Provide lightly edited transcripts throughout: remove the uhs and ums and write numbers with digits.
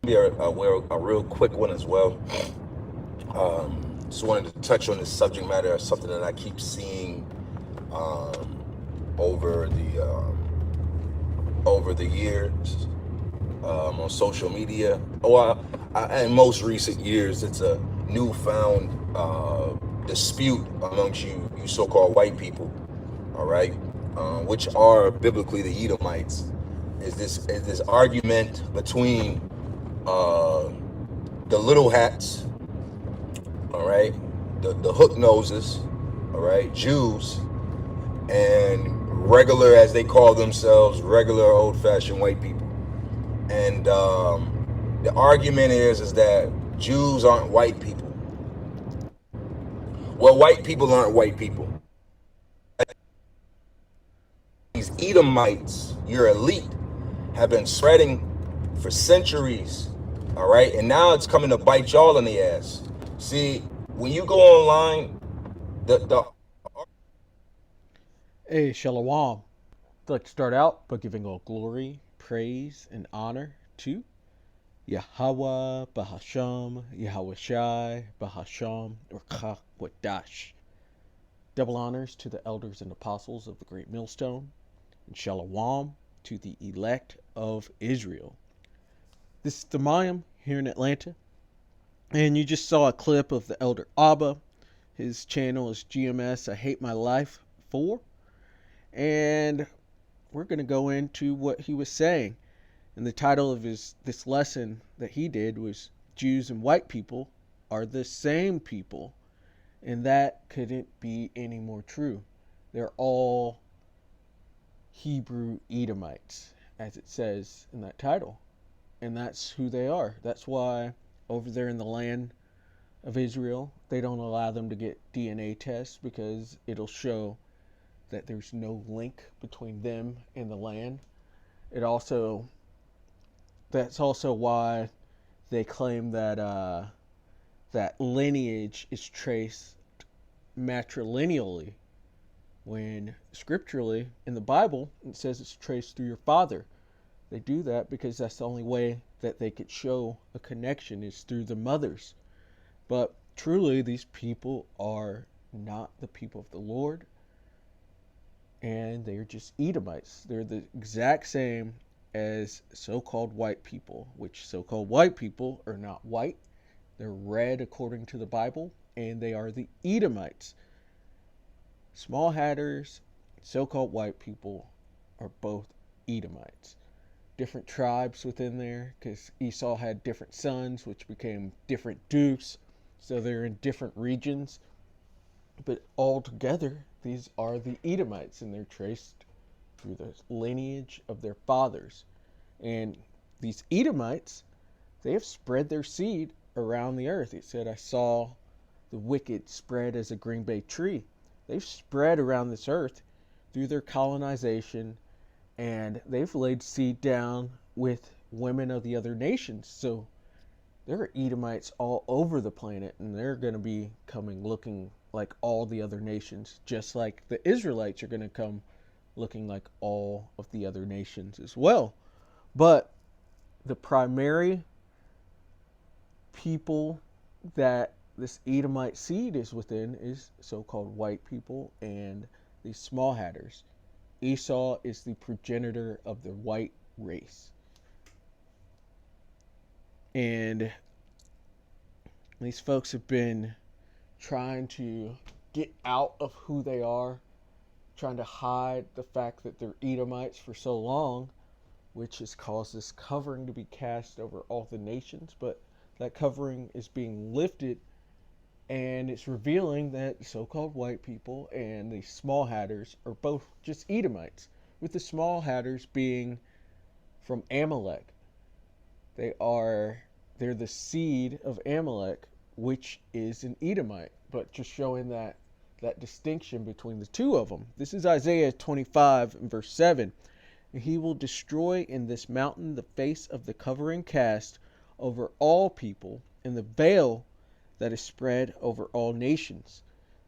Be a real quick one as well. Just wanted to touch on this subject matter, something that I keep seeing over the years on social media. In most recent years, it's a newfound dispute amongst you so-called white people. All right, which are biblically the Edomites. Is this argument between uh, the little hats, all right, the hook noses, all right, Jews, and regular, as they call themselves, regular old-fashioned white people. And the argument is that Jews aren't white people. Well, white people aren't white people. These Edomites, your elite, have been spreading for centuries. All right, and now it's coming to bite y'all in the ass. See, when you go online, the Hey, Shalom. I'd like to start out by giving all glory, praise, and honor to Yahweh, Bahasham, Yahweh Shai, Bahasham, or Kakwadash. Double honors to the elders and apostles of the Great Millstone, and Shalom to the elect of Israel. This is the Mayim here in Atlanta, and you just saw a clip of the elder Abba. His channel is GMS I Hate My Life 4, and we're going to go into what he was saying. And the title of this lesson that he did was Jews and white people are the same people. And that couldn't be any more true. They're all Hebrew Edomites, as it says in that title. And that's who they are. That's why over there in the land of Israel, they don't allow them to get DNA tests because it'll show that there's no link between them and the land. It also That's also why they claim that that lineage is traced matrilineally, when scripturally in the Bible it says it's traced through your father. They do that because that's the only way that they could show a connection is through the mothers. But truly, these people are not the people of the Lord, and they're just Edomites. They're the exact same as so-called white people, which so-called white people are not white. They're red according to the Bible, and they are the Edomites. Small hatters, so-called white people are both Edomites. Different tribes within there, because Esau had different sons, which became different dukes, so they're in different regions. But all together, these are the Edomites, and they're traced through the lineage of their fathers. And these Edomites, they have spread their seed around the earth. It said, I saw the wicked spread as a green bay tree. They've spread around this earth through their colonization, and they've laid seed down with women of the other nations. So there are Edomites all over the planet, and they're going to be coming looking like all the other nations, just like the Israelites are going to come looking like all of the other nations as well. But the primary people that this Edomite seed is within is so-called white people and the small hatters. Esau is the progenitor of the white race. And these folks have been trying to get out of who they are, trying to hide the fact that they're Edomites for so long, which has caused this covering to be cast over all the nations. But that covering is being lifted, and it's revealing that so-called white people and the small hatters are both just Edomites, with the small hatters being from Amalek. They're the seed of Amalek, which is an Edomite, but just showing that distinction between the two of them. This is Isaiah 25 and verse 7. He will destroy in this mountain the face of the covering cast over all people, and the veil that is spread over all nations.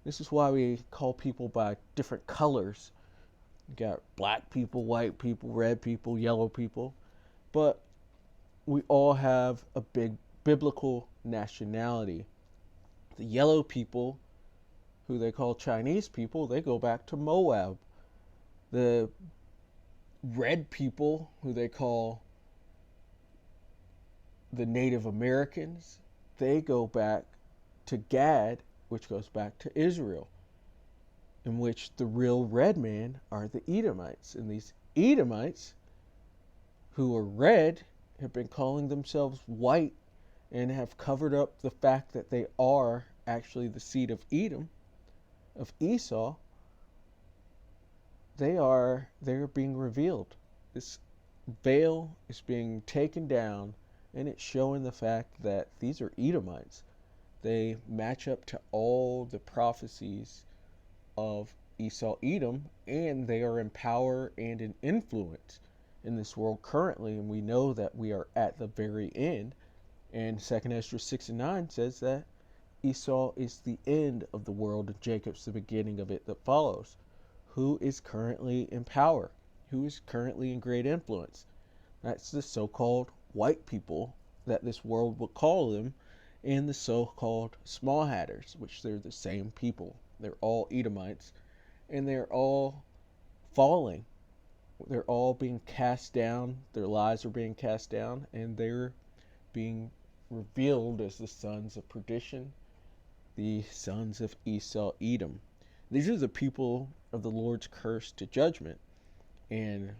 This is why we call people by different colors. You got black people, white people, red people, yellow people. But we all have a big biblical nationality. The yellow people, who they call Chinese people, they go back to Moab. The red people, who they call the Native Americans, they go back to Gad, which goes back to Israel, in which the real red man are the Edomites. And these Edomites, who are red, have been calling themselves white and have covered up the fact that they are actually the seed of Edom, of Esau. They're being revealed. This veil is being taken down, and it's showing the fact that these are Edomites. They match up to all the prophecies of Esau Edom, and they are in power and in influence in this world currently, and we know that we are at the very end. And 2nd Ezra 6 and 9 says that Esau is the end of the world and Jacob's the beginning of it that follows. Who is currently in power? Who is currently in great influence? That's the so-called white people that this world would call them, and the so-called small hatters, which they're the same people. They're all Edomites, and they're all falling. They're all being cast down. Their lives are being cast down, and they're being revealed as the sons of perdition, the sons of Esau Edom. These are the people of the Lord's curse to judgment, and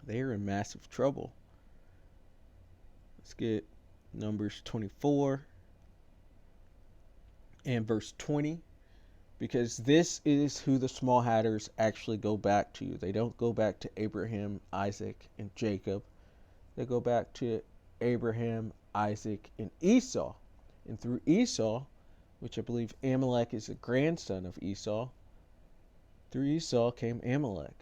they are in massive trouble. Let's get Numbers 24 and verse 20, because this is who the small hatters actually go back to. They don't go back to Abraham, Isaac, and Jacob. They go back to Abraham, Isaac, and Esau. And through Esau, which I believe Amalek is a grandson of Esau, through Esau came Amalek.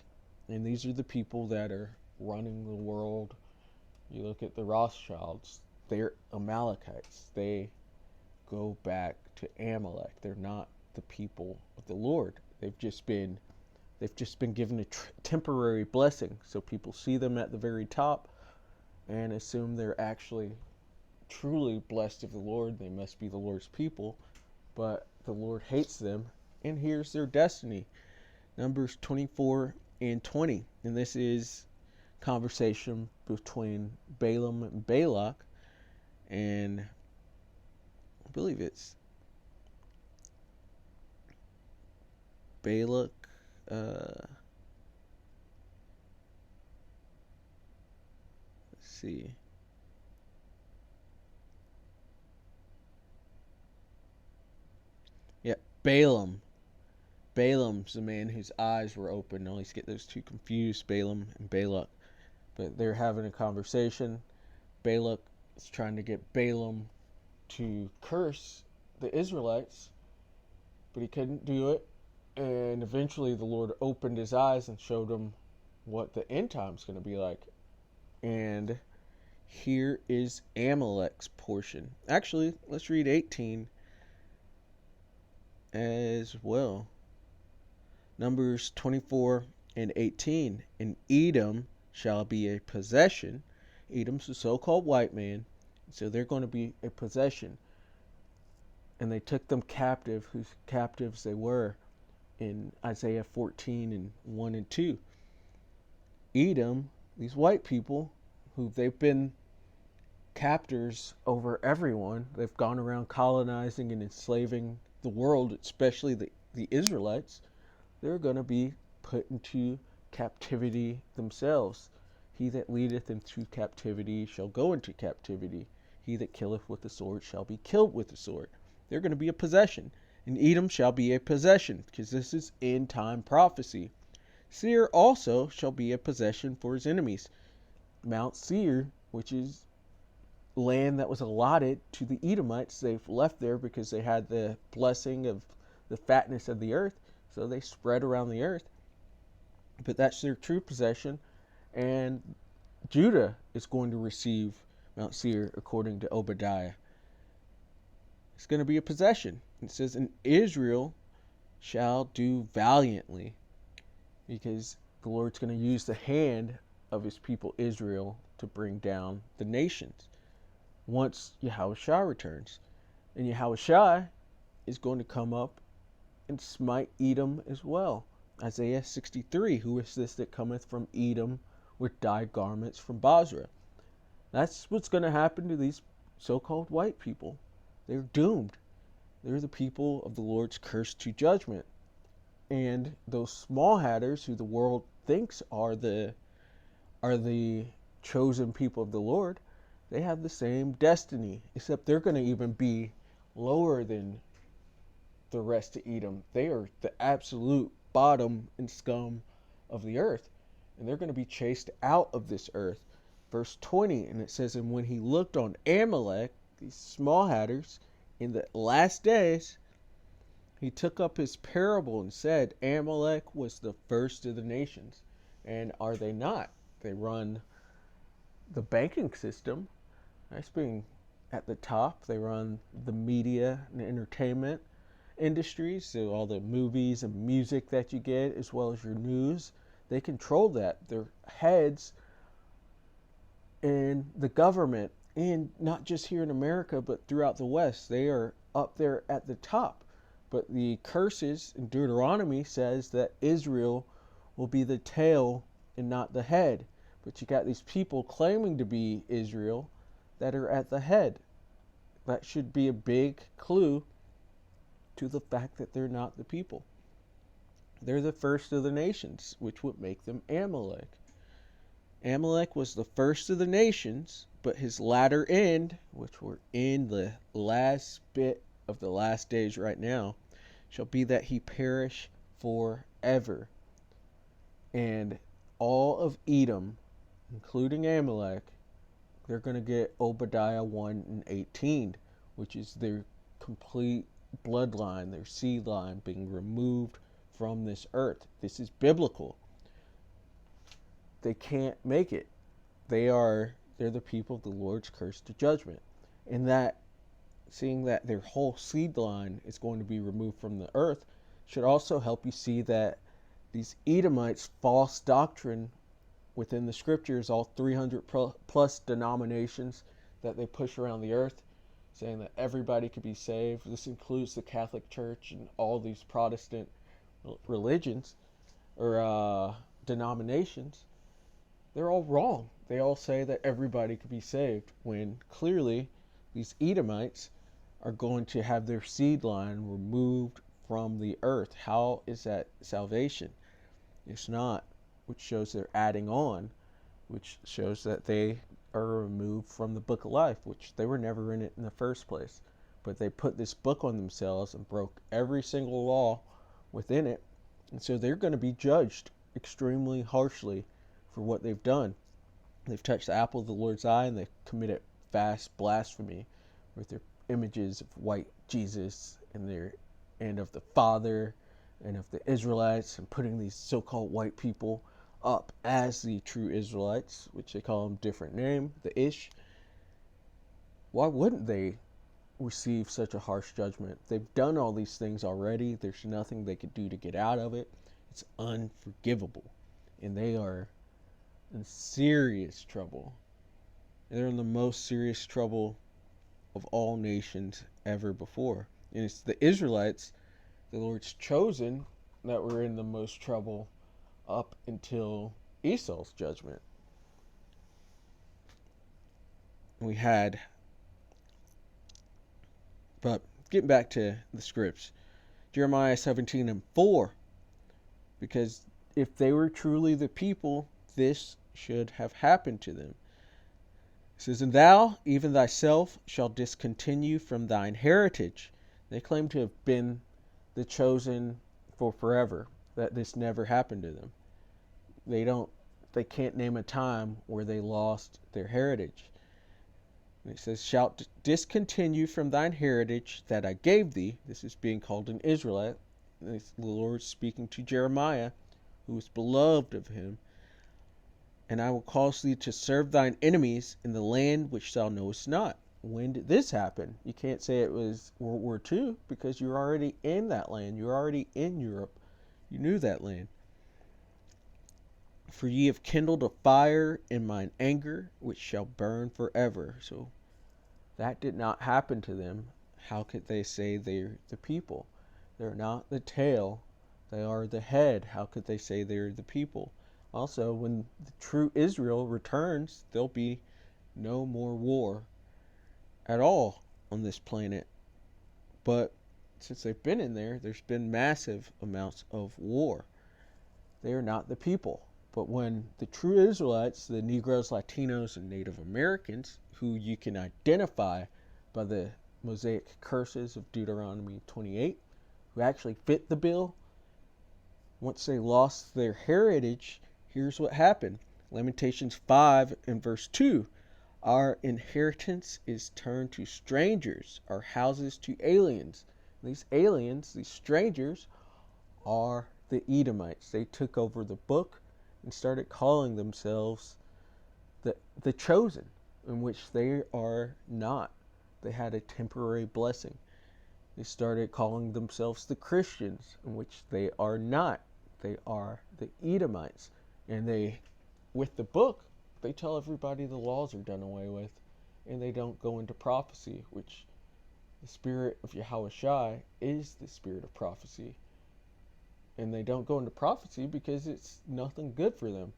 And these are the people that are running the world. You look at the Rothschilds, they're Amalekites. They go back to Amalek. They're not the people of the Lord. They've just been given a temporary blessing. So people see them at the very top and assume they're actually truly blessed of the Lord. They must be the Lord's people, but the Lord hates them, and here's their destiny. Numbers 24 and 20, and this is conversation between Balaam and Balak, and I believe it's Balak. Let's see. Yeah, Balaam. Balaam's the man whose eyes were open. I always get those two confused, Balaam and Balak. But they're having a conversation. Balak is trying to get Balaam to curse the Israelites, but he couldn't do it. And eventually the Lord opened his eyes and showed him what the end time's going to be like. And here is Amalek's portion. Actually, let's read 18 as well. Numbers 24 and 18. And Edom shall be a possession. Edom's the so-called white man, so they're going to be a possession. And they took them captive, whose captives they were, in Isaiah 14 and 1 and 2. Edom, these white people, who they've been captors over everyone, they've gone around colonizing and enslaving the world, especially the Israelites, they're going to be put into captivity themselves. He that leadeth into captivity shall go into captivity. He that killeth with the sword shall be killed with the sword. They're going to be a possession. And Edom shall be a possession, because this is end time prophecy. Seir also shall be a possession for his enemies. Mount Seir, which is land that was allotted to the Edomites, they've left there because they had the blessing of the fatness of the earth, so they spread around the earth. But that's their true possession, and Judah is going to receive Mount Seir according to Obadiah. It's going to be a possession. It says, and Israel shall do valiantly, because the Lord's going to use the hand of his people Israel to bring down the nations once Yahushua returns. And Yahushua is going to come up and smite Edom as well. Isaiah 63, who is this that cometh from Edom with dyed garments from Basra? That's what's going to happen to these so-called white people. They're doomed. They're the people of the Lord's cursed to judgment. And those small hatters who the world thinks are the chosen people of the Lord, they have the same destiny, except they're going to even be lower than the rest of Edom. They are the absolute bottom and scum of the earth, and they're going to be chased out of this earth. Verse 20, and it says, and when he looked on Amalek, these small hatters, in the last days, he took up his parable and said, Amalek was the first of the nations. And are they not? They run the banking system. That's being at the top. They run the media and entertainment industries, so all the movies and music that you get, as well as your news. They control that. Their heads in the government, and not just here in America, but throughout the West. They are up there at the top. But the curses in Deuteronomy says that Israel will be the tail and not the head. But you got these people claiming to be Israel that are at the head. That should be a big clue to the fact that they're not the people. They're the first of the nations, which would make them Amalek. Amalek was the first of the nations, but his latter end, which we're in the last bit of the last days right now, shall be that he perish forever. And all of Edom, including Amalek, they're going to get Obadiah 1 and 18, which is their complete bloodline, their seed line being removed from this earth. This is biblical. They can't make it. They're the people of the Lord's cursed to judgment. And that, seeing that their whole seed line is going to be removed from the earth, should also help you see that these Edomites' false doctrine within the scriptures, all 300 plus denominations that they push around the earth, saying that everybody could be saved. This includes the Catholic Church and all these Protestant religions or denominations. They're all wrong. They all say that everybody could be saved, when clearly these Edomites are going to have their seed line removed from the earth. How is that salvation? It's not, which shows they're adding on, which shows that they are removed from the book of life, which they were never in it in the first place. But they put this book on themselves and broke every single law within it. And so they're going to be judged extremely harshly for what they've done. They've touched the apple of the Lord's eye, and they've committed vast blasphemy with their images of white Jesus and of the Father and of the Israelites, and putting these so-called white people up as the true Israelites, which they call them different name, the Ish. Why wouldn't they receive such a harsh judgment? They've done all these things already. There's nothing they could do to get out of it. It's unforgivable. And they are in serious trouble. And they're in the most serious trouble of all nations ever before. And it's the Israelites, the Lord's chosen, that were in the most trouble up until Esau's judgment. We had, but getting back to the scripts, Jeremiah 17 and 4, because if they were truly the people, this should have happened to them. It says, and thou, even thyself, shall discontinue from thine heritage. They claim to have been the chosen for forever, that this never happened to them. They can't name a time where they lost their heritage. And it says, shalt discontinue from thine heritage that I gave thee. This is being called an Israelite. The Lord speaking to Jeremiah, who was beloved of him. And I will cause thee to serve thine enemies in the land which thou knowest not. When did this happen? You can't say it was World War II, because you're already in that land. You're already in Europe. You knew that land. For ye have kindled a fire in mine anger, which shall burn forever. So that did not happen to them. How could they say they're the people? They're not the tail, they are the head. How could they say they're the people? Also, when the true Israel returns, there'll be no more war at all on this planet. But since they've been in there, there's been massive amounts of war. They are not the people. But when the true Israelites, the Negroes, Latinos, and Native Americans, who you can identify by the Mosaic curses of Deuteronomy 28, who actually fit the bill, once they lost their heritage, here's what happened. Lamentations 5 and verse 2. Our inheritance is turned to strangers, our houses to aliens. These aliens, these strangers, are the Edomites. They took over the book and started calling themselves the chosen, in which they are not. They had a temporary blessing. They started calling themselves the Christians, in which they are not. They are the Edomites. And they, with the book, they tell everybody the laws are done away with, and they don't go into prophecy, which the spirit of Yahushua is the spirit of prophecy. And they don't go into prophecy because it's nothing good for them.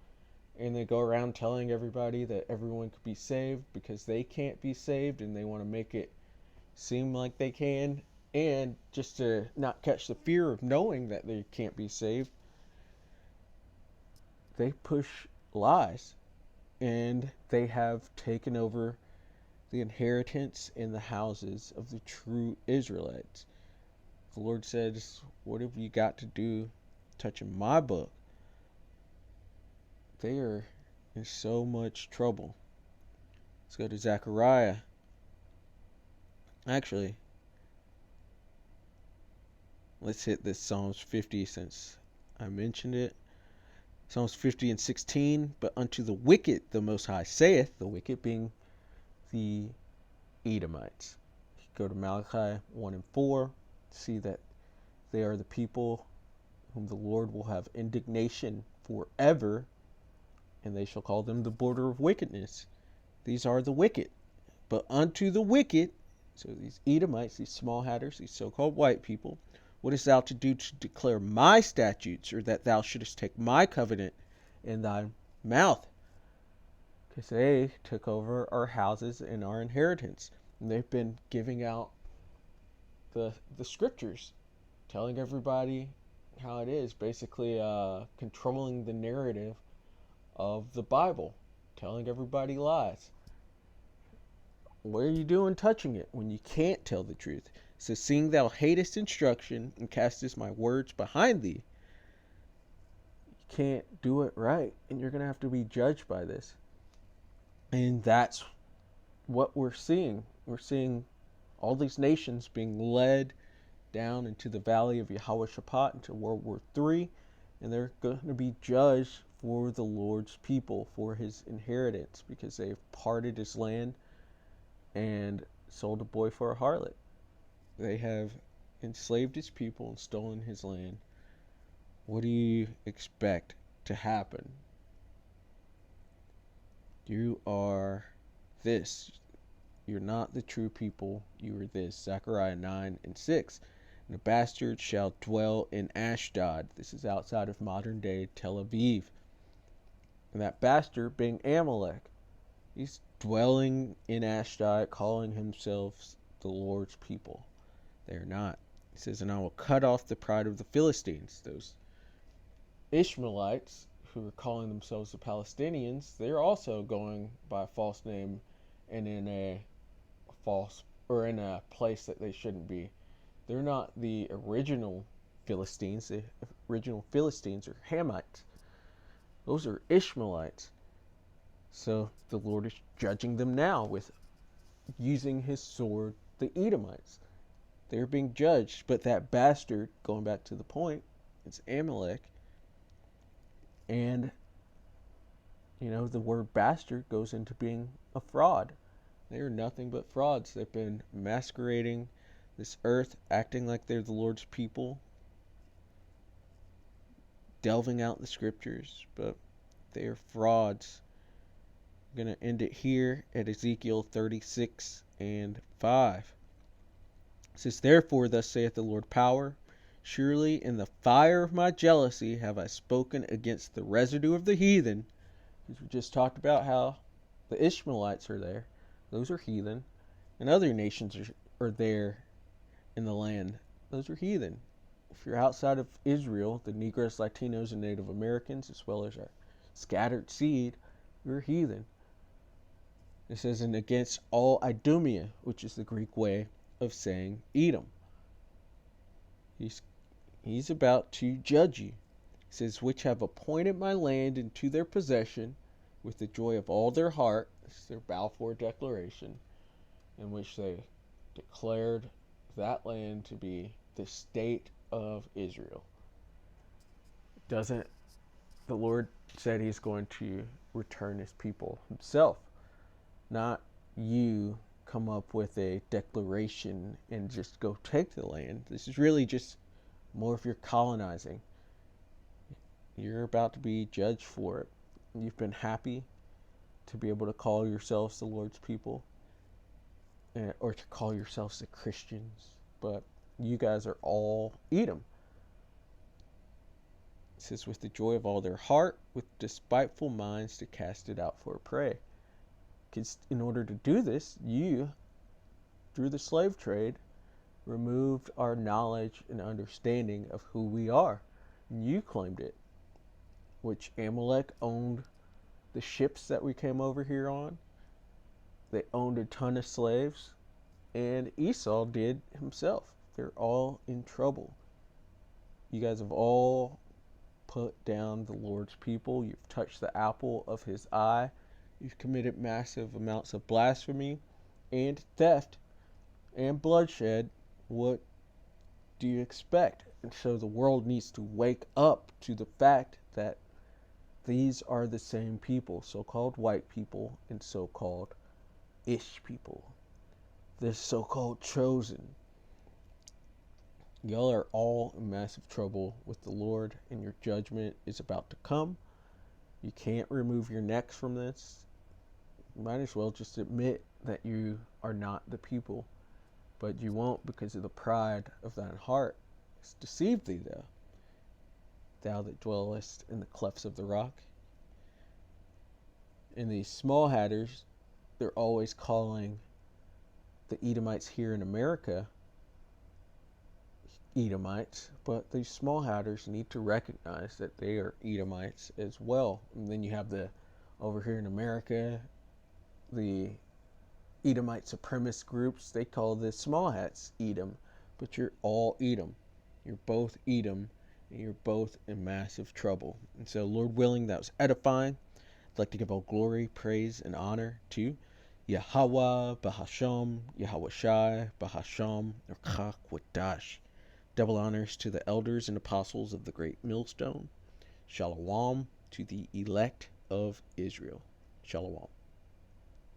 And they go around telling everybody that everyone could be saved because they can't be saved, and they want to make it seem like they can. And just to not catch the fear of knowing that they can't be saved, they push lies. And they have taken over the inheritance in the houses of the true Israelites. The Lord says, what have you got to do touching my book? They are in so much trouble. Let's go to Zechariah. Actually, let's hit this Psalms 50 since I mentioned it. Psalms 50 and 16. But unto the wicked the Most High saith, the wicked being the Edomites. Go to Malachi 1 and 4. See that they are the people whom the Lord will have indignation forever, and they shall call them the border of wickedness. These are the wicked. But unto the wicked, so these Edomites, these small hatters, these so-called white people, what hast thou to do to declare my statutes, or that thou shouldest take my covenant in thy mouth? Because they took over our houses and our inheritance. And they've been giving out the scriptures, telling everybody how it is, basically controlling the narrative of the Bible, telling everybody lies. What are you doing touching it when you can't tell the truth? So seeing thou hatest instruction and castest my words behind thee, you can't do it right, and you're going to have to be judged by this. And that's what we're seeing. We're seeing all these nations being led down into the valley of Yehoshaphat into World War III, and they're going to be judged for the Lord's people, for his inheritance, because they've parted his land and sold a boy for a harlot. They have enslaved his people and stolen his land. What do you expect to happen? You are this. You're not the true people. You are this. Zechariah 9 and 6. And a bastard shall dwell in Ashdod. This is outside of modern day Tel Aviv. And that bastard being Amalek. He's dwelling in Ashdod, calling himself the Lord's people. They're not. He says, and I will cut off the pride of the Philistines. Those Ishmaelites who are calling themselves the Palestinians, they're also going by a false name and in a place that they shouldn't be. They're not the original Philistines. The original Philistines are Hamites. Those are Ishmaelites. So the Lord is judging them now with using his sword, the Edomites. They're being judged, but that bastard, going back to the point, it's Amalek. And, the word bastard goes into being a fraud. They are nothing but frauds. They've been masquerading this earth, acting like they're the Lord's people, delving out the scriptures, but They are frauds. I'm going to end it here at Ezekiel 36 and 5. It says, Therefore, thus saith the Lord Power, surely in the fire of my jealousy have I spoken against the residue of the heathen. Because we just talked about how the Ishmaelites are there. Those are heathen. And other nations are there in the land. Those are heathen. If you're outside of Israel, the Negroes, Latinos, and Native Americans, as well as our scattered seed, you're heathen. It says, and against all Idumea, which is the Greek way of saying Edom. He's about to judge you. He says, which have appointed my land into their possession with the joy of all their heart. This is their Balfour Declaration, in which they declared that land to be the state of Israel. Doesn't the Lord said he's going to return his people himself, not you come up with a declaration and just go take the land. This is really just more of your colonizing. You're about to be judged for it. You've been happy to be able to call yourselves the Lord's people, or to call yourselves the Christians, but you guys are all Edom. It says, with the joy of all their heart, with despiteful minds to cast it out for a prey. Because in order to do this, you, through the slave trade, removed our knowledge and understanding of who we are. And you claimed it, which Amalek owned the ships that we came over here on. They owned a ton of slaves, and Esau did himself. They're all in trouble. You guys have all put down the Lord's people. You've touched the apple of his eye. You've committed massive amounts of blasphemy and theft and bloodshed. What do you expect? And so the world needs to wake up to the fact that these are the same people, so-called white people and so-called Ish people. This so-called chosen. Y'all are all in massive trouble with the Lord, and your judgment is about to come. You can't remove your necks from this. You might as well just admit that you are not the people. But you won't, because of the pride of thine heart. It's deceived thee, thou that dwellest in the clefts of the rock. And these small hatters, they're always calling the Edomites here in America Edomites, but these small hatters need to recognize that they are Edomites as well. And then you have over here in America, the Edomite supremacist groups, they call the small hats Edom, but you're all Edom. You're both Edom, and you're both in massive trouble. And so, Lord willing, that was edifying. I'd like to give all glory, praise, and honor to Yahweh, Bahasham, Yahweh Shai, Bahasham, or Chakwadash. Double honors to the elders and apostles of the great millstone. Shalom to the elect of Israel. Shalom.